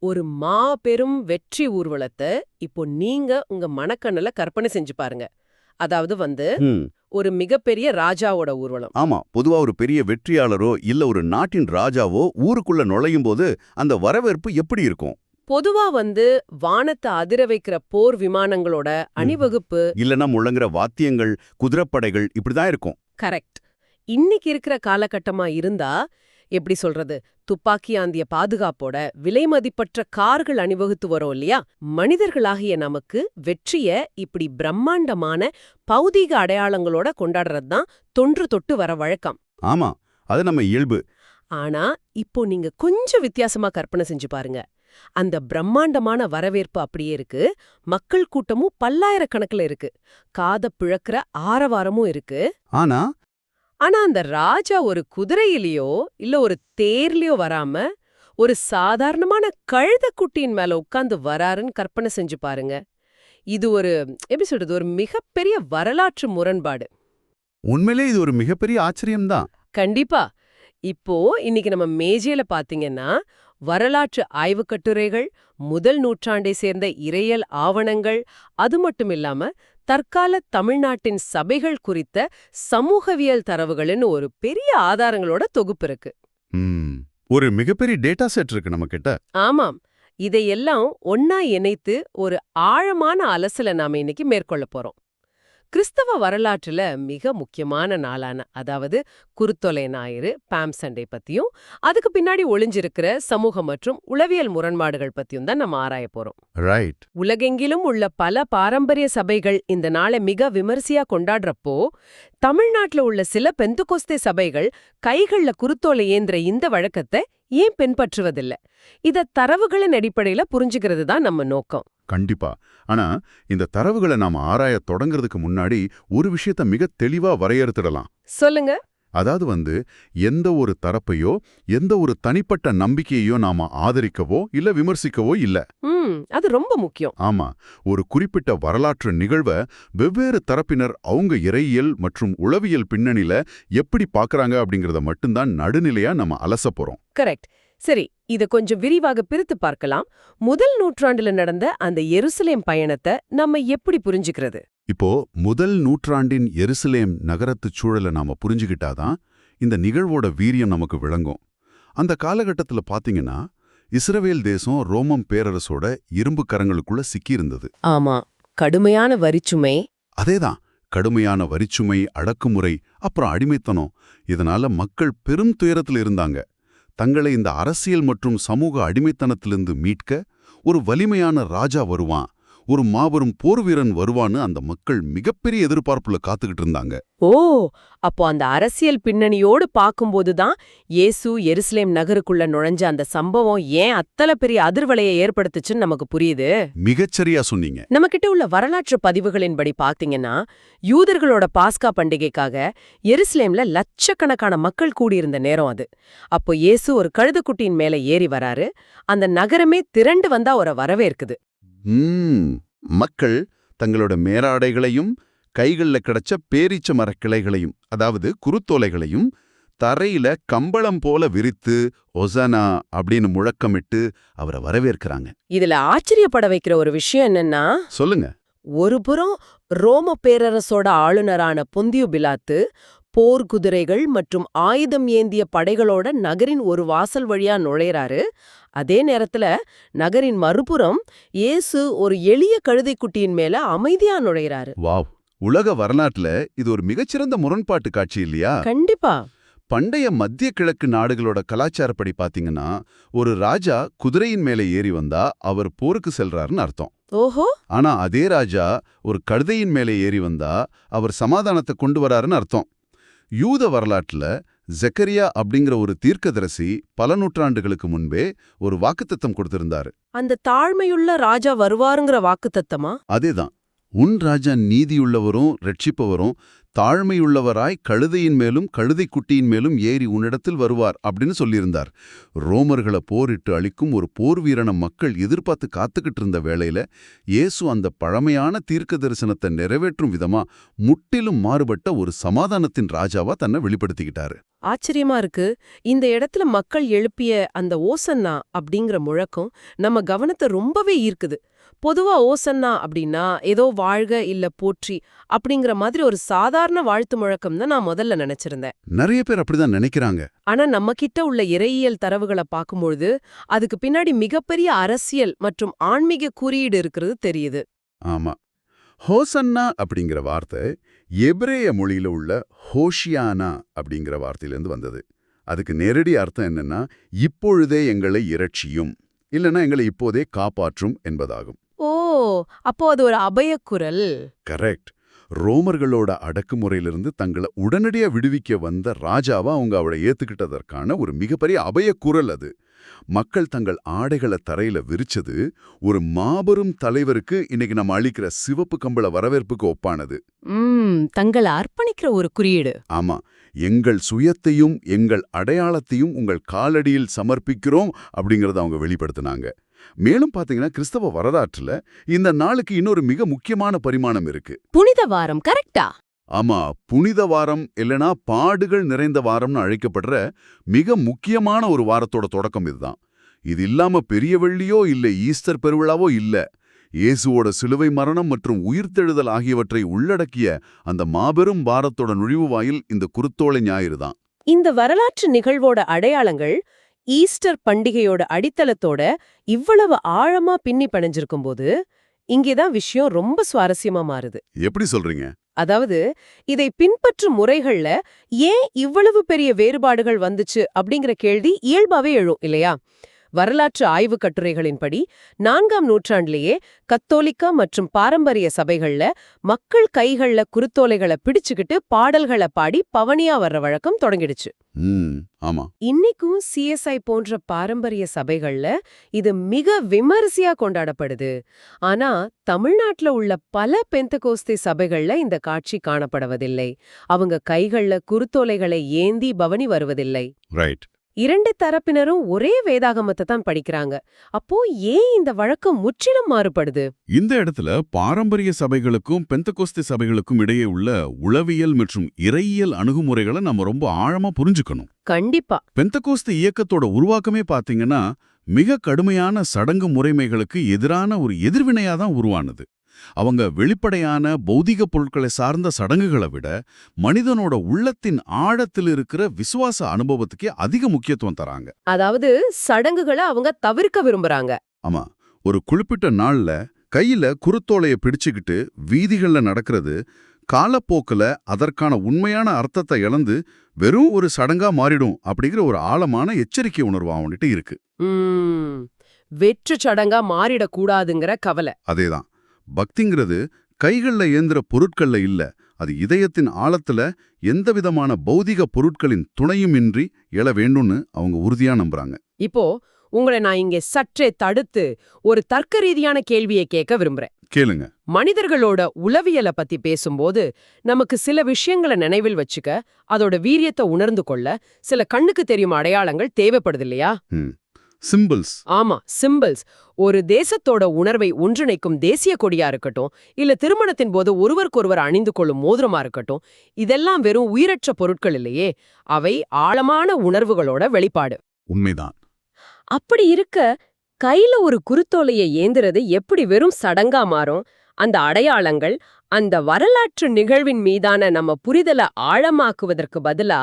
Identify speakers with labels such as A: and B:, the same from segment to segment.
A: ஒரு மாபெரும் வெற்றி ஊர்வலத்தை இப்போ நீங்க உங்க மனக்கண்ணுல கற்பனை செஞ்சு பாருங்க. அதாவது ஒரு மிகப்பெரிய ராஜாவோட ஊர்வலம்.
B: ஆமா, பொதுவா ஒரு பெரிய வெற்றியாளரோ இல்ல ஒரு நாட்டின் ராஜாவோ ஊருக்குள்ள நுழையும் போது அந்த வரவேற்பு எப்படி இருக்கும்?
A: பொதுவா வானத்தை அதிர வைக்கிற போர் விமானங்களோட அணிவகுப்பு,
B: இல்லனா முழங்குற வாத்தியங்கள், குதிரைப்படைகள் இப்படிதான் இருக்கும்.
A: கரெக்ட். இன்னைக்கு இருக்கிற காலகட்டமா இருந்தா எப்படி சொல்றது, துப்பாக்கி ஆந்திய பாதுகாப்போட விலைமதிப்பற்ற கார்கள் அணிவகுத்து வரோம் இல்லையா? மனிதர்களாகிய நமக்கு வெற்றிய இப்படி பிரம்மாண்டமான பௌதீக அடையாளங்களோட கொண்டாடுறது தான் தொன்று தொட்டு வர வழக்கம்.
B: ஆமா, அது நம்ம இயல்பு.
A: ஆனா இப்போ நீங்க கொஞ்சம் வித்தியாசமா கற்பனை செஞ்சு பாருங்க. அந்த பிரம்மாண்டமான வரவேற்பு அப்படியே இருக்கு, மக்கள் கூட்டமும் பல்லாயிரக்கணக்கில் இருக்கு, காத பிழக்கிற ஆரவாரமும் இருக்கு.
B: ஆனா
A: அந்த ராஜா ஒரு குதிரையிலயோ இல்ல ஒரு தேர்லயோ வராம ஒரு சாதாரணமான கழுதைக்குட்டியின் மேல உட்கார்ந்து வராருன்னு கற்பனை செஞ்சு பாருங்க. இது எப்படி சொல்றது, ஒரு மிகப்பெரிய வரலாற்று முரண்பாடு.
B: உண்மையிலே இது ஒரு மிகப்பெரிய ஆச்சரியம்தான்.
A: கண்டிப்பா. இப்போ இன்னைக்கு நம்ம மேஜையில பாத்தீங்கன்னா வரலாற்று ஆய்வுக் கட்டுரைகள், முதல் நூற்றாண்டை சேர்ந்த இறையியல் ஆவணங்கள், அது மட்டும் இல்லாம தற்கால தமிழ்நாட்டின் சபைகள் குறித்த சமூகவியல் தரவுகள்னு ஒரு பெரிய ஆதாரங்களோட தொகுப்பு இருக்கு.
B: ஒரு மிகப்பெரிய டேட்டா செட் இருக்கு நம்ம கிட்ட.
A: ஆமாம். இதையெல்லாம் ஒன்னா இணைத்து ஒரு ஆழமான அலசலை நாம இன்னைக்கு மேற்கொள்ள போறோம். கிறிஸ்தவ வரலாற்றுல மிக முக்கியமான நாளான, அதாவது குருத்தொலை ஞாயிறு, பாம் சண்டே பத்தியும் அதுக்கு பின்னாடி ஒளிஞ்சிருக்கிற சமூக மற்றும் உளவியல் முரண்பாடுகள் பத்தியும் தான் நம்ம ஆராய போறோம்.
B: ரைட்.
A: உலகெங்கிலும் உள்ள பல பாரம்பரிய சபைகள் இந்த நாளை மிக விமரிசையா கொண்டாடுறப்போ, தமிழ்நாட்டுல உள்ள சில பெந்துகோஸ்தே சபைகள் கைகள்ல குருத்தோலை ஏந்திர இந்த வழக்கத்தை ஏன் பின்பற்றுவதில்லை? இத தரவுகளின் அடிப்படையில புரிஞ்சுக்கிறது தான் நம்ம நோக்கம்.
B: கண்டிப்பா. ஆனா இந்த தரவுகளை நாம ஆராய தொடங்குறதுக்கு முன்னாடி ஒரு விஷயத்த மிக தெளிவா வரையறுத்திடலாம்.
A: சொல்லுங்க.
B: அதாவது எந்த ஒரு தரப்பையோ எந்த ஒரு தனிப்பட்ட நம்பிக்கையோ நாம ஆதரிக்கவோ இல்ல விமர்சிக்கவோ இல்ல.
A: அது ரொம்ப முக்கியம்.
B: ஆமா, ஒரு குறிப்பிட்ட வரலாற்று நிகழ்வை வெவ்வேறு தரப்பினர் அவங்க இறையியல் மற்றும் உளவியல் பின்னணியில எப்படி பாக்குறாங்க அப்படிங்கறத மட்டும்தான் நடுநிலையா நம்ம அலச போறோம்.
A: கரெக்ட். சரி, இத கொஞ்சம் விரிவாக பிரித்து பார்க்கலாம். முதல் நூற்றாண்டுல நடந்த அந்த எருசலேம் பயணத்தை நம்ம எப்படி புரிஞ்சுக்கிறது?
B: இப்போ முதல் நூற்றாண்டின் எருசலேம் நகரத்துச் சூழலை நாம புரிஞ்சுக்கிட்டாதான் இந்த நிகழ்வோட வீரியம் நமக்கு விளங்கும். அந்த காலகட்டத்துல பாத்தீங்கன்னா இஸ்ரவேல் தேசம் ரோமம் பேரரசோட இரும்பு கரங்களுக்குள்ள சிக்கியிருந்தது.
A: ஆமா, கடுமையான வரிச்சுமை.
B: அதேதான், கடுமையான வரிச்சுமை, அடக்குமுறை, அப்புறம் அடிமைத்தனம். இதனால மக்கள் பெரும் துயரத்தில் இருந்தாங்க. தங்களை இந்த அரசியல் மற்றும் சமூக அடிமைத்தனத்திலிருந்து மீட்க ஒரு வலிமையான ராஜா வருவான், ஒரு மாபெரும் போர் வீரன் வருவான்னு அந்த மக்கள் மிகப்பெரிய எதிர்பார்ப்புல காத்துக்கிட்டு இருந்தாங்க.
A: ஓ, அப்போ அந்த அரசியல் பின்னணியோடு பார்க்கும்போதுதான் இயேசு எருசலேம் நகருக்குள்ள நுழைஞ்ச அந்த சம்பவம் ஏன் அத்தனை பெரிய அதிர்வலையை ஏற்படுத்துச்சுன்னு நமக்கு புரியுது.
B: மிகச்சரியா சொன்னீங்க.
A: நம்ம கிட்ட உள்ள வரலாற்று பதிவுகளின்படி பாத்தீங்கன்னா யூதர்களோட பாஸ்கா பண்டிகைக்காக எருசலேம்ல லட்சக்கணக்கான மக்கள் கூடியிருந்த நேரம் அது. அப்போ இயேசு ஒரு கழுதைக்குட்டியின் மேல ஏறி வராரு. அந்த நகரமே திரண்டு வந்தா ஒரு வரவேற்குது.
B: மக்கள் தங்களோட மேலாடைகளையும் கைகள்ல கிடைச்ச பேரீச்ச மரக்கிளைகளையும், அதாவது குருத்தோலைகளையும் தரையில கம்பளம் போல விரித்து ஒசனா அப்படின்னு முழக்கமிட்டு அவரை வரவேற்கிறாங்க.
A: இதுல ஆச்சரியப்பட வைக்கிற ஒரு விஷயம் என்னன்னா,
B: சொல்லுங்க.
A: ஒருபுறம் ரோம பேரரசோட ஆளுநரான பொந்தியு பிலாத்து போர் குதிரைகள் மற்றும் ஆயுதம் ஏந்திய படைகளோட நகரின் ஒரு வாசல் வழியா நுழையறாரு. அதே நேரத்துல நகரின் மறுபுறம் இயேசு ஒரு எளிய கழுதைக்குட்டியின் மேல அமைதியா நுழையறாரு.
B: வாவ், உலக வரலாற்றுல இது ஒரு மிகச்சிறந்த முரண்பாட்டு காட்சி இல்லையா?
A: கண்டிப்பா.
B: பண்டைய மத்திய கிழக்கு நாடுகளோட கலாச்சாரப்படி பாத்தீங்கன்னா ஒரு ராஜா குதிரையின் மேல ஏறி வந்தா அவர் போருக்கு செல்றாருன்னு அர்த்தம்.
A: ஓஹோ.
B: ஆனா அதே ராஜா ஒரு கழுதையின் மேல ஏறி வந்தா அவர் சமாதானத்தை கொண்டு வராருன்னு அர்த்தம். யூத வரலாற்றுல ஜெக்கரியா அப்படிங்கிற ஒரு தீர்க்கதரிசி பல நூற்றாண்டுகளுக்கு முன்பே ஒரு வாக்குத்தத்தம் கொடுத்திருந்தாரு.
A: அந்த தாழ்மையுள்ள ராஜா வருவாருங்கிற வாக்குத்தத்தமா?
B: அதேதான். உன் ராஜா நீதியுள்ளவரும் ரட்சிப்பவரும் தாழ்மையுள்ளவராய் கழுதையின் மேலும் கழுதைக்குட்டியின் மேலும் ஏறி உன்னிடத்தில் வருவார் அப்படின்னு சொல்லியிருந்தார். ரோமர்களை போரிட்டு அழிக்கும் ஒரு போர் வீரனை மக்கள் எதிர்பார்த்து காத்துக்கிட்டு இருந்த வேளையில இயேசு அந்த பழமையான தீர்க்க தரிசனத்தை நிறைவேற்றும் விதமா முற்றிலும் மாறுபட்ட ஒரு சமாதானத்தின் ராஜாவா தன்னை வெளிப்படுத்திக்கிட்டாரு.
A: ஆச்சரியமா இருக்கு. இந்த இடத்துல மக்கள் எழுப்பிய அந்த ஓசன்னா அப்படிங்கிற முழக்கம் நம்ம கவனத்தை ரொம்பவே ஈர்க்குது. பொதுவா ஓசன்னா அப்படின்னா ஏதோ வாழ்க இல்ல போற்றி அப்படிங்கிற மாதிரி ஒரு சாதாரண வாழ்த்து முழக்கம் தான் நான் முதல்ல நினைச்சிருந்தேன்.
B: நிறைய பேர் அப்படிதான் நினைக்கிறாங்க.
A: ஆனா நம்ம கிட்ட உள்ள இறையியல் தரவுகளை பார்க்கும்பொழுது அதுக்கு பின்னாடி மிகப்பெரிய அரசியல் மற்றும் ஆன்மீக குறியீடு இருக்கிறது தெரியுது.
B: ஆமா, ஹோசன்னா அப்படிங்கிற வார்த்தை எபிரேய மொழியில உள்ள ஹோஷியானா அப்படிங்கிற வார்த்தையிலேருந்து வந்தது. அதுக்கு நேரடி அர்த்தம் என்னன்னா, இப்பொழுதே எங்களை இரட்சியும், இல்லைன்னா எங்களை இப்போதே காப்பாற்றும் என்பதாகும்.
A: ஓ, அப்போ அது ஒரு அபயக்குரல்.
B: கரெக்ட். ரோமர்களோட அடக்குமுறையிலிருந்து தங்களை உடனடியா விடுவிக்க வந்த ராஜாவா அவங்க அவளை ஏத்துக்கிட்டதற்கான ஒரு மிகப்பெரிய அபயக்குரல் அது. மக்கள் தங்கள் ஆடைகளை தரையில விரிச்சது ஒரு மாபெரும் தலைவருக்கு இன்னைக்கு நம்ம அளிக்கிற சிவப்பு கம்பள வரவேற்புக்கு ஒப்பானது.
A: தங்களை அர்ப்பணிக்கிற ஒரு குறியீடு.
B: ஆமா, எங்கள் சுயத்தையும் எங்கள் அடையாளத்தையும் உங்கள் காலடியில் சமர்ப்பிக்கிறோம் அப்படிங்கறத அவங்க வெளிப்படுத்தினாங்க. மேலும் பாத்தீங்கன்னா, கிறிஸ்தவ வரலாற்றுல இந்த நாளுக்கு இன்னொரு மிக முக்கியமான பரிமாணம் இருக்கு.
A: புனித வாரம். கரெக்டா?
B: ஆமா, புனித வாரம் இல்லனா பாடுகள் நிறைந்த வாரம்னு அழைக்கப்படுற மிக முக்கியமான ஒரு வாரத்தோட தொடக்கம் இதுதான். இது இல்லாம பெரிய வெள்ளியோ இல்ல ஈஸ்டர் பெருவிழாவோ இல்ல. இயேசுவோட சிலுவை மரணம் மற்றும் உயிர்த்தெழுதல் ஆகியவற்றை உள்ளடக்கிய அந்த மாபெரும் வாரத்தோட நுழைவு வாயில் இந்த குருத்தோலை ஞாயிறு தான்.
A: இந்த வரலாற்று நிகழ்வோட அடையாளங்கள் ஈஸ்டர் பண்டிகையோட அடித்தளத்தோட இவ்வளவு ஆழமா பின்னி பிணைஞ்சிருக்கும் போது இங்கேதான் விஷயம் ரொம்ப சுவாரஸ்யமா மாறுது.
B: எப்படி சொல்றீங்க?
A: அதாவது இதை பின்பற்றும் முறைகள்ல ஏன் இவ்வளவு பெரிய வேறுபாடுகள் வந்துச்சு அப்படிங்கிற கேள்வி இயல்பாவே எழும் இல்லையா? வரலாற்று ஆய்வு கட்டுரைகளின்படி 4ஆம் நூற்றாண்டிலேயே கத்தோலிக்கா மற்றும் பாரம்பரிய சபைகள்ல மக்கள் கைகள்ல குருத்தோலைகளை பிடிச்சுக்கிட்டு பாடல்களை பாடி பவனியா வர்ற வழக்கம் தொடங்கிடுச்சு.
B: ஆமா,
A: இன்னைக்கும் CSI போன்ற பாரம்பரிய சபைகள்ல இது மிக விமரிசையா கொண்டாடப்படுது. ஆனா தமிழ்நாட்டுல உள்ள பல பெந்தகோஸ்தே சபைகள்ல இந்த காட்சி காணப்படுவதில்லை. அவங்க கைகள்ல குருத்தோலைகளை ஏந்தி பவனி வருவதில்லை.
B: ரைட்.
A: இரண்டு தரப்பினரும் ஒரே வேதாகமத்தை தான் படிக்கிறாங்க. அப்போ ஏன் இந்த வழக்கம் முற்றிலும் மாறுபடுது?
C: இந்த இடத்துல பாரம்பரிய சபைகளுக்கும் பெந்தகோஸ்தே சபைகளுக்கும் இடையே உள்ள உளவியல் மற்றும் இறையியல் அணுகுமுறைகளை நம்ம ரொம்ப ஆழமா புரிஞ்சுக்கணும்.
A: கண்டிப்பா.
C: பெந்தகோஸ்தே இயக்கத்தோட உருவாக்கமே பாத்தீங்கன்னா மிக கடுமையான சடங்கு முறைமைகளுக்கு எதிரான ஒரு எதிர்வினையா தான் உருவானது. அவங்க வெளிப்படையான பௌதிக பொருட்களை சார்ந்த சடங்குகளை விட மனிதனோட உள்ளத்தின் ஆழத்தில் இருக்கிற விசுவாச அனுபவத்துக்கே அதிக முக்கியத்துவம் தராங்க.
A: அதாவது சடங்குகளை அவங்க தவிர்க்க விரும்புறாங்க.
B: ஆமா, ஒரு குறிப்பிட்ட நாள்ல கையில குருத்தோலைய பிடிச்சுக்கிட்டு வீதிகள்ல நடக்கிறது காலப்போக்குல அதற்கான உண்மையான அர்த்தத்தை இழந்து வெறும் ஒரு சடங்கா மாறிடும் அப்படிங்கிற ஒரு ஆழமான எச்சரிக்கை உணர்வு அவன்கிட்ட இருக்கு.
A: வெற்று சடங்கா மாறிடக்கூடாதுங்கிற கவலை.
B: அதேதான். பக்திங்கிறது கைகள்ல ஏந்திர பொருட்கள்ல இல்ல, அது இதயத்தின் ஆழத்துல எந்தவிதமான பௌதிக பொருட்களின் துணையும் இன்றி எழ வேண்டும்னு அவங்க உறுதியா நம்புறாங்க.
A: இப்போ உங்களை நான் இங்கே சற்றே தடுத்து ஒரு தர்க்க ரீதியான கேள்வியை கேட்க விரும்புறேன்.
B: கேளுங்க.
A: மனிதர்களோட உளவியலை பத்தி பேசும்போது நமக்கு சில விஷயங்களை நினைவில் வச்சுக்க, அதோட வீரியத்தை உணர்ந்து கொள்ள சில கண்ணுக்கு தெரியும் அடையாளங்கள் தேவைப்படுது இல்லையா?
B: சிம்பிள்ஸ்.
A: ஆமா, சிம்பிள்ஸ். ஒரு தேசத்தோட உணர்வை ஒன்றிணைக்கும் தேசிய கொடியா இருக்கட்டும், இல்ல திருமணத்தின் போது ஒருவருக்கொருவர் அணிந்து கொள்ளும் மோதிரமா இருக்கட்டும், இதெல்லாம் வெறும் உயிரற்ற பொருட்கள் இல்லையே, அவை ஆழமான உணர்வுகளோட வெளிப்பாடு.
B: உண்மைதான்.
A: அப்படி இருக்க கையில ஒரு குருத்தோலையை ஏந்துறது எப்படி வெறும் சடங்கா மாறும்? அந்த அடையாளங்கள் அந்த வரலாற்று நிகழ்வின் மீதான நம்ம புரிதலை ஆழமாக்குவதற்கு பதிலா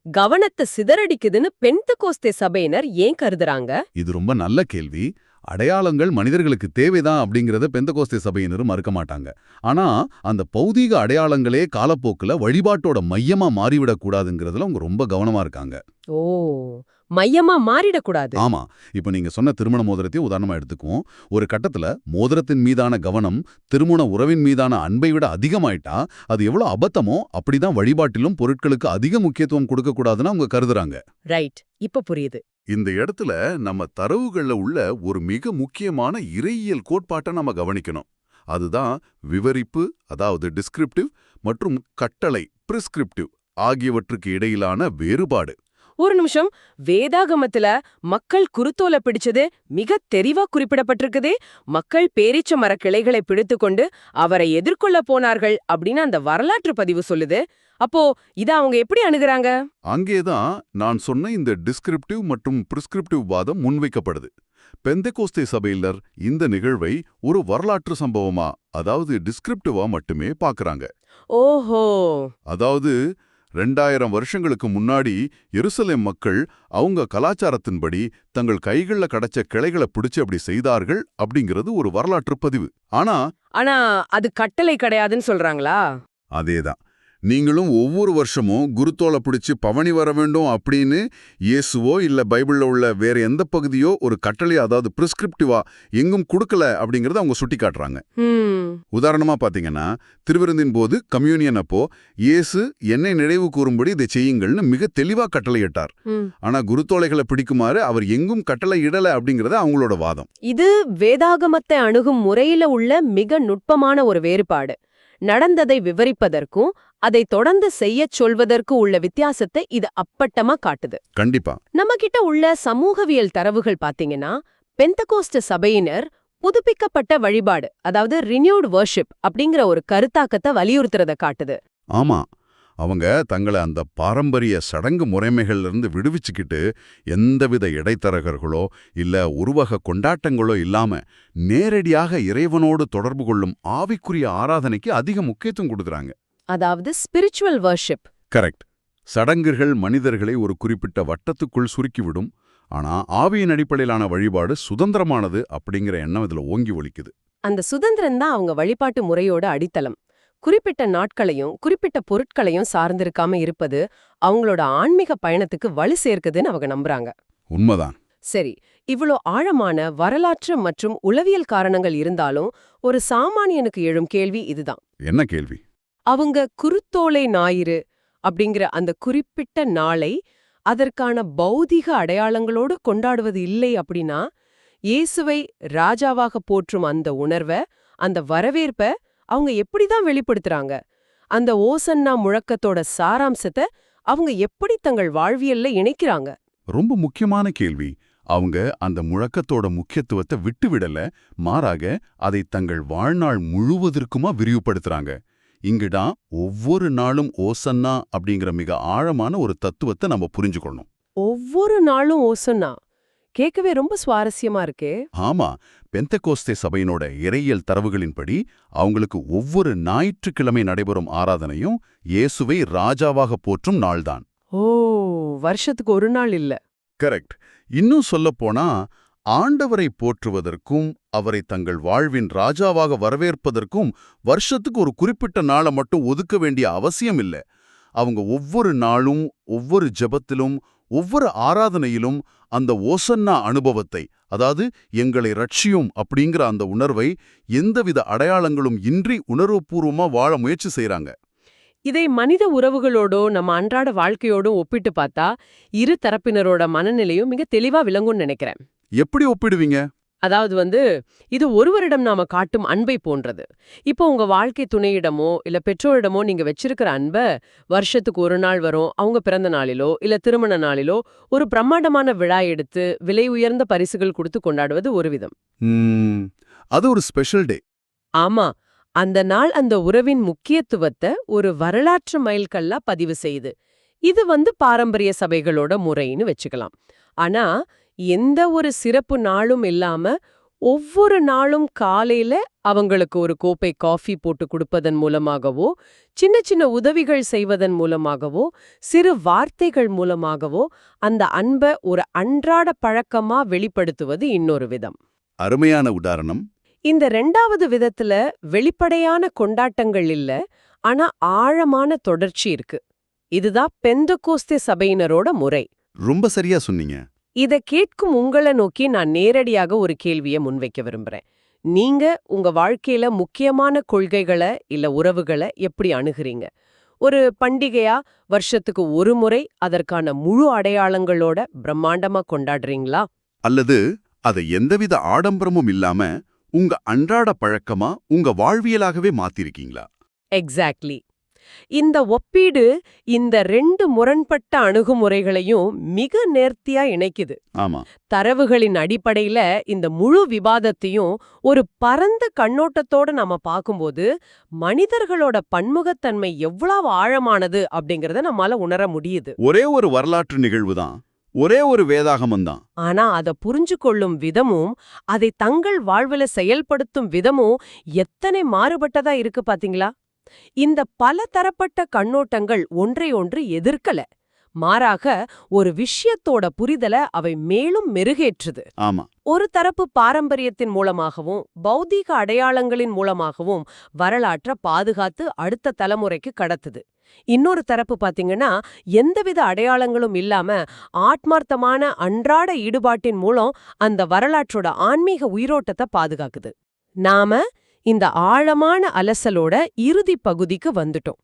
A: கவனத்தை சிதறடிக்குதுன்னு பெந்தகோஸ்தே சபையினர் ஏன் கருதுறாங்க?
B: இது ரொம்ப நல்ல கேள்வி. அடையாளங்கள் மனிதர்களுக்கு தேவைதான் அப்படிங்கறத பெந்தகோஸ்தே சபையினரும் மறுக்க மாட்டாங்க. ஆனா அந்த பௌதீக அடையாளங்களே காலப்போக்குல வழிபாட்டோட மையமா மாறிவிடக் கூடாதுங்கிறதுல அவங்க ரொம்ப கவனமா இருக்காங்க.
A: ஓ, மையமா மாறிடக்கூடாது.
B: ஆமா, இப்ப நீங்க சொன்ன திருமண மோதிரத்தையும் உதாரணமா எடுத்துக்குவோம். ஒரு கட்டத்துல மோதிரத்தின் மீதான கவனம் திருமண உறவின் மீதான அன்பை விட அதிகமாயிட்டா அது எவ்வளவு அபத்தமோ அப்படிதான் வழிபாட்டிலும் பொருட்களுக்கு அதிக முக்கியத்துவம் கொடுக்க கூடாதுன்னு அவங்க கருதுறாங்க.
A: ரைட், இப்ப புரியுது.
B: இந்த இடத்துல நம்ம தரவுகள்ல உள்ள ஒரு மிக முக்கியமான இறையியல் கோட்பாட்டை நம்ம கவனிக்கணும். அதுதான் விவரிப்பு, அதாவது டிஸ்கிரிப்டிவ் மற்றும் கட்டளை பிரிஸ்கிரிப்டிவ் ஆகியவற்றுக்கு இடையிலான வேறுபாடு.
A: ஒரு நிமிஷம், வேதாகமத்துல மக்கள் குருத்தோலை பிடிச்சது மிக தெளிவா குறிப்பிடப்பட்டிருக்குதே. மக்கள் பேரீச்ச மர கிளைகளை பிடித்துக்கொண்டு அவரை எதிர்கொள்ள போனார்கள் அப்படின்னு அந்த வரலாற்று பதிவு சொல்லுது. அப்போ இத அவங்க எப்படி அணுகுறாங்க?
B: அங்கேதான் நான் சொன்ன இந்த டிஸ்கிரிப்டிவ் மற்றும் பிரிஸ்கிரிப்டிவ் வாதம் முன்வைக்கப்படுது. பெந்தெகோஸ்தே சபையினர் இந்த நிகழ்வை ஒரு வரலாற்று சம்பவமா, அதாவது டிஸ்கிரிப்டிவா மட்டுமே பார்க்கறாங்க.
A: ஓஹோ,
B: அதாவது 2000 வருஷங்களுக்கு முன்னாடி எருசலேம் மக்கள் அவங்க கலாச்சாரத்தின்படி தங்கள் கைகள்ல கிடைச்ச கிளைகளை பிடிச்சு அப்படி செய்தார்கள் அப்படிங்கிறது ஒரு வரலாற்று பதிவு. ஆனா
A: அது கட்டளை கிடையாதுன்னு சொல்றாங்களா?
B: அதேதான், நீங்களும் ஒவ்வொரு வருஷமும் குருத்தோலை பிடிச்சு பவனி வர வேண்டும் அப்படின்னு இயேசுவோ இல்ல பைபிள்ல உள்ள வேற எந்த பகுதியோ ஒரு கட்டளை, அதாவது பிரிஸ்கிரிப்டிவா எங்கும் கொடுக்கல அப்படிங்கறத அவங்க சுட்டி காட்டுறாங்க. உதாரணமா பாத்தீங்கன்னா, திருவிருந்தின் போது கம்யூனியன் அப்போ இயேசு என்னை நினைவு கூறும்படி இதை செய்யுங்கள்னு மிக தெளிவா கட்டளையிட்டார். ஆனா குருத்தோலைகளை பிடிக்குமாறு அவர் எங்கும் கட்டளை இடல அப்படிங்கறது அவங்களோட வாதம்.
A: இது வேதாகமத்தை அணுகும் முறையில உள்ள மிக நுட்பமான ஒரு வேறுபாடு. நடந்ததை விவரிப்பதற்கும் அதை தொடர்ந்து செய்யச் சொல்வதற்கு உள்ள வித்தியாசத்தை இது அப்பட்டமா காட்டுது.
B: கண்டிப்பா.
A: நம்ம கிட்ட உள்ள சமூகவியல் தரவுகள் பாத்தீங்கன்னா, பெந்தகோஸ்ட் சபையினர் புதுப்பிக்கப்பட்ட வழிபாடு, அதாவது ரினியூட் வர்ஷிப் அப்படிங்கிற ஒரு கருத்தாக்கத்தை வலியுறுத்துறத காட்டுது.
B: ஆமா, அவங்க தங்களை அந்த பாரம்பரிய சடங்கு முறைமைகள்ல விடுவிச்சுக்கிட்டு எந்தவித இடைத்தரகர்களோ இல்ல உருவக கொண்டாட்டங்களோ இல்லாம நேரடியாக இறைவனோடு தொடர்பு கொள்ளும் ஆவிக்குரிய ஆராதனைக்கு அதிக முக்கியத்துவம் கொடுக்கறாங்க.
A: அதாவது ஸ்பிரிச்சுவல் வர்ஷிப்.
B: கரெக்ட். சடங்குகள் மனிதர்களை ஒரு குறிப்பிட்ட வட்டத்துக்குள் சுருக்கிவிடும். ஆனா ஆவியின் அடிப்படையிலான வழிபாடு சுதந்திரமானது அப்படிங்கிற எண்ணம் இதுல ஓங்கி ஒலிக்குது.
A: அந்த சுதந்திரம் தான் அவங்க வழிபாட்டு முறையோட அடித்தளம். குறிப்பிட்ட நாட்களையும் குறிப்பிட்ட பொருட்களையும் சார்ந்திருக்காம இருப்பது அவங்களோட ஆன்மீக பயணத்துக்கு வலு சேர்க்குதுன்னு அவங்க நம்புறாங்க.
B: உண்மைதான்.
A: சரி, இவ்வளோ ஆழமான வரலாற்று மற்றும் உளவியல் காரணங்கள் இருந்தாலும் ஒரு சாமானியனுக்கு எழும் கேள்வி இதுதான்.
B: என்ன கேள்வி?
A: அவங்க குருத்தோலை ஞாயிறு அப்படிங்கிற அந்த குறிப்பிட்ட நாளை அதற்கான பௌதிக அடையாளங்களோடு கொண்டாடுவது இல்லை அப்படின்னா, இயேசுவை ராஜாவாக போற்றும் அந்த உணர்வை, அந்த வரவேற்பை அவங்க எப்படிதான் வெளிப்படுத்துறாங்க? அந்த ஓசன்னா முழக்கத்தோட சாராம்சத்தை அவங்க எப்படி தங்கள் வாழ்வியல்ல இணைக்கிறாங்க?
B: ரொம்ப முக்கியமான கேள்வி. அவங்க அந்த முழக்கத்தோட முக்கியத்துவத்தை விட்டுவிடல, மாறாக அதை தங்கள் வாழ்நாள் முழுவதற்குமா விரிவுபடுத்துறாங்க. இங்குதான் ஒவ்வொரு நாளும் ஓசன்னா அப்படிங்கிற மிக ஆழமான ஒரு தத்துவத்தை நம்ம புரிஞ்சுக்கணும்.
A: ஒவ்வொரு நாளும் ஓசன்னா கேட்கவே ரொம்ப சுவாரஸ்யமா இருக்கே.
B: ஆமா, பெந்தெகோஸ்தே சபையினோட இறையியல் தரவுகளின்படி அவங்களுக்கு ஒவ்வொரு ஞாயிற்றுக்கிழமை நடைபெறும் ஆராதனையும் இயேசுவை ராஜாவாக போற்றும் நாள்தான்.
A: ஓ, வருஷத்துக்கு ஒரு நாள் இல்ல.
B: கரெக்ட். இன்னும் சொல்லப்போனா, ஆண்டவரை போற்றுவதற்கும் அவரை தங்கள் வாழ்வின் ராஜாவாக வரவேற்பதற்கும் வருஷத்துக்கு ஒரு குறிப்பிட்ட நாளை மட்டும் ஒதுக்க வேண்டிய அவசியம் இல்லை. அவங்க ஒவ்வொரு நாளும் ஒவ்வொரு ஜெபத்திலும் ஒவ்வொரு ஆராதனையிலும் அந்த ஓசன்னா அனுபவத்தை, அதாவது எங்களை ரட்சியும் அப்படிங்கிற அந்த உணர்வை எந்தவித அடையாளங்களும் இன்றி உணர்வுபூர்வமா வாழ முயற்சி செய்றாங்க.
A: இதை மனித உறவுகளோடோ நம்ம அன்றாட வாழ்க்கையோடும் ஒப்பிட்டு பார்த்தா இரு தரப்பினரோட மனநிலையும் மிக தெளிவா விளங்கும்னு நினைக்கிறேன்.
B: எப்படி ஒப்பிடுவீங்க?
A: அதாவது இது ஒருவரிடம் நாம காட்டும் அன்பை போன்றது. இப்போ உங்க வாழ்க்கை துணையிடமோ இல்ல பெற்றோரிடமோ நீங்க வச்சிருக்கிற அன்பை வருஷத்துக்கு ஒரு நாள் வரும் அவங்க பிறந்த நாளிலோ இல்ல திருமண நாளிலோ ஒரு பிரம்மாண்டமான விழா எடுத்து விலை உயர்ந்த பரிசுகள் கொடுத்து கொண்டாடுவது ஒரு விதம்.
B: அது ஒரு ஸ்பெஷல் டே.
A: ஆமா, அந்த நாள் அந்த உறவின் முக்கியத்துவத்தை ஒரு வரலாற்று மைல்கல்லா பதிவு செய்யுது. இது பாரம்பரிய சபைகளோட முறைன்னு வச்சுக்கலாம். ஆனா எந்த ஒரு சிறப்பு நாளும் இல்லாம ஒவ்வொரு நாளும் காலையில அவங்களுக்கு ஒரு கோப்பை காஃபி போட்டு கொடுப்பதன் மூலமாகவோ, சின்ன சின்ன உதவிகள் செய்வதன் மூலமாகவோ, சிறு வார்த்தைகள் மூலமாகவோ அந்த அன்பை ஒரு அன்றாட பழக்கமா வெளிப்படுத்துவது இன்னொரு விதம்.
B: அருமையான உதாரணம்.
A: இந்த 2வது விதத்துல வெளிப்படையான கொண்டாட்டங்கள் இல்ல, ஆனா ஆழமான தொடர்ச்சி இருக்கு. இதுதான் பெந்தெகோஸ்தே சபையினரோட முறை.
B: ரொம்ப சரியா சொன்னீங்க.
A: இத கேட்கும் உங்களை நோக்கி நான் நேரடியாக ஒரு கேள்வியை முன்வைக்க விரும்புறேன். நீங்க உங்க வாழ்க்கையில முக்கியமான கொள்கைகளை இல்ல உறவுகளை எப்படி அணுகுறீங்க? ஒரு பண்டிகையா வருஷத்துக்கு ஒரு முறை அதற்கான முழு அடையாளங்களோட பிரம்மாண்டமா கொண்டாடுறீங்களா?
B: அல்லது அதை எந்தவித ஆடம்பரமும் இல்லாம உங்க அன்றாட பழக்கமா உங்க வாழ்வியலாகவே மாத்திருக்கீங்களா?
A: எக்ஸாக்ட்லி. இந்த ஒப்பீடு இந்த ரெண்டு முரண்பட்ட அணுகுமுறைகளையும் மிக நேர்த்தியா இணைக்குது.
C: ஆமா.
A: தரவுகளின் அடிப்படையில இந்த முழு விவாதத்தையும் ஒரு பரந்த கண்ணோட்டத்தோட நாம பார்க்கும்போது மனிதர்களோட பன்முகத்தன்மை எவ்வளவு ஆழமானது அப்படிங்கறத நம்மால உணர முடியுது.
C: ஒரே ஒரு வரலாற்று நிகழ்வு தான், ஒரே ஒரு வேதாகமம் தான்.
A: ஆனா அத புரிஞ்சு கொள்ளும் விதமும் அதை தங்கள் வாழ்வுல செயல்படுத்தும் விதமும் எத்தனை மாறுபட்டதா இருக்கு பாத்தீங்களா? இந்த பல தரப்பட்ட கண்ணோட்டங்கள் ஒன்றையொன்று எதிர்க்கல, மாறாக ஒரு விஷயத்தோட புரிதல அவை மேலும் மெருகேற்றுது.
C: ஆமா.
A: ஒரு தரப்பு பாரம்பரியத்தின் மூலமாகவும் பௌதீக அடையாளங்களின் மூலமாகவும் வரலாற்ற பாதுகாத்து அடுத்த தலைமுறைக்கு கடத்துது. இன்னொரு தரப்பு பாத்தீங்கன்னா எந்தவித அடையாளங்களும் இல்லாம ஆத்மார்த்தமான அன்றாட ஈடுபாட்டின் மூலம் அந்த வரலாற்றோட ஆன்மீக உயிரோட்டத்தை பாதுகாக்குது. நாம இந்த ஆழமான அலசலோட இறுதி பகுதிக்கு வந்துட்டோம்.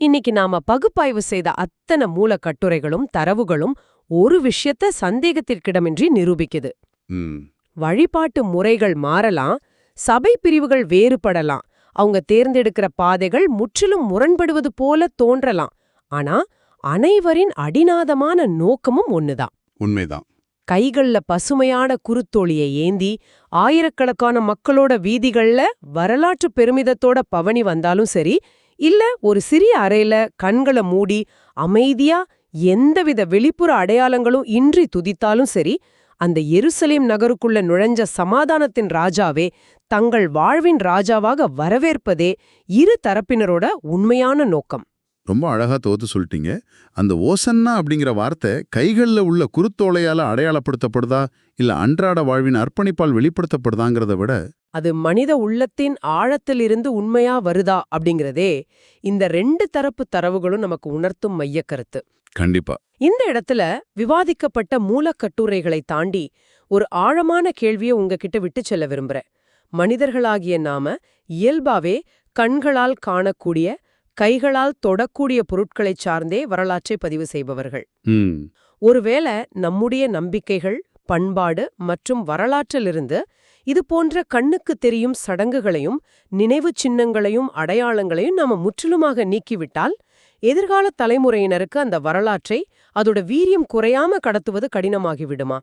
A: இன்னைக்கு நாம பகுப்பாய்வு செய்த அத்தனை மூல கட்டுரைகளும் தரவுகளும் ஒரு விஷயத்த சந்தேகத்திற்கிடமின்றி நிரூபிக்குது. வழிபாட்டு முறைகள் மாறலாம், சபை பிரிவுகள் வேறுபடலாம், அவங்க தேர்ந்தெடுக்கிற பாதைகள் முற்றிலும் முரண்படுவது போல தோன்றலாம். ஆனா அனைவரின் அடிநாதமான நோக்கமும் ஒண்ணுதான்.
C: உண்மைதான்.
A: கைகள்ல பசுமையான குருத்தோழியை ஏந்தி ஆயிரக்கணக்கான மக்களோட வீதிகள்ல வரலாற்று பெருமிதத்தோட பவனி வந்தாலும் சரி, இல்ல ஒரு சிறிய அறையில கண்களை மூடி அமைதியா எந்தவித வெளிப்புற அடையாளங்களும் இன்றி துதித்தாலும் சரி, அந்த எருசலேம் நகருக்குள்ள நுழைஞ்ச சமாதானத்தின் ராஜாவே தங்கள் வாழ்வின் ராஜாவாக வரவேற்பதே இரு தரப்பினரோட உண்மையான நோக்கம்.
C: ரொம்ப அழகா தோத்து சொல்லிட்டீங்க. அந்த ஓசன்னா அப்படிங்கிற வார்த்தை கைகள்ல உள்ள குருத்தோலையால அடையாளப்படுத்தப்படுதா இல்ல அன்றாட வாழ்வின் அர்ப்பணிப்பால் வெளிப்படுத்தப்படுதாங்கிறத விட
A: அது மனித உள்ளத்தின் ஆழத்திலிருந்து உண்மையா வருதா அப்படிங்கிறதே இந்த ரெண்டு தரப்பு தரவுகளும் நமக்கு உணர்த்தும் மையக்கருத்து.
C: கண்டிப்பா.
A: இந்த இடத்துல விவாதிக்கப்பட்ட மூலக்கட்டுரைகளை தாண்டி ஒரு ஆழமான கேள்வியை உங்ககிட்ட விட்டு செல்ல விரும்புறேன். மனிதர்களாகிய நாம இயல்பாவே கண்களால் காணக்கூடிய, கைகளால் தொடக்கூடிய பொருட்களைச் சார்ந்தே வரலாற்றை பதிவு செய்பவர்கள். ஒருவேளை நம்முடைய நம்பிக்கைகள், பண்பாடு மற்றும் வரலாற்றிலிருந்து இது போன்ற கண்ணுக்கு தெரியும் சடங்குகளையும் நினைவு சின்னங்களையும் அடையாளங்களையும் நாம முற்றிலுமாக நீக்கிவிட்டால் எதிர்கால தலைமுறையினருக்கு அந்த வரலாற்றை அதோட வீரியம் குறையாம கடத்துவது கடினமாகிவிடுமா?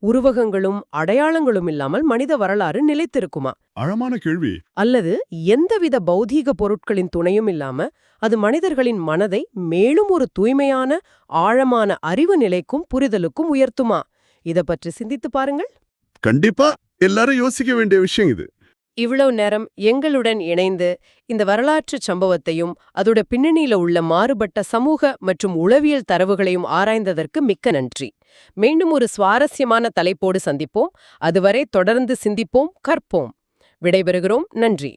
A: உருவகங்களும் அடையாளங்களும் இல்லாமல் மனித வரலாறு நிலைத்திருக்குமா?
C: ஆழமான கேள்வி.
A: அல்லது எந்தவித பௌதீக பொருட்களின் துணையும் இல்லாம அது மனிதர்களின் மனதை மேலும் ஒரு தூய்மையான ஆழமான அறிவு நிலைக்கும் புரிதலுக்கும் உயர்த்துமா? இத பற்றி சிந்தித்து பாருங்கள்.
C: கண்டிப்பா எல்லாரும் யோசிக்க வேண்டிய விஷயம் இது.
A: இவ்வளவு நேரம் எங்களுடன் இணைந்து இந்த வரலாற்று சம்பவத்தையும் அதோட பின்னணியில உள்ள மாறுபட்ட சமூக மற்றும் உளவியல் தரவுகளையும் ஆராய்ந்ததற்கு மிக்க நன்றி. மீண்டும் ஒரு சுவாரஸ்யமான தலைப்போடு சந்திப்போம். அதுவரை தொடர்ந்து சிந்திப்போம், கற்போம். விடைபெறுகிறோம். நன்றி.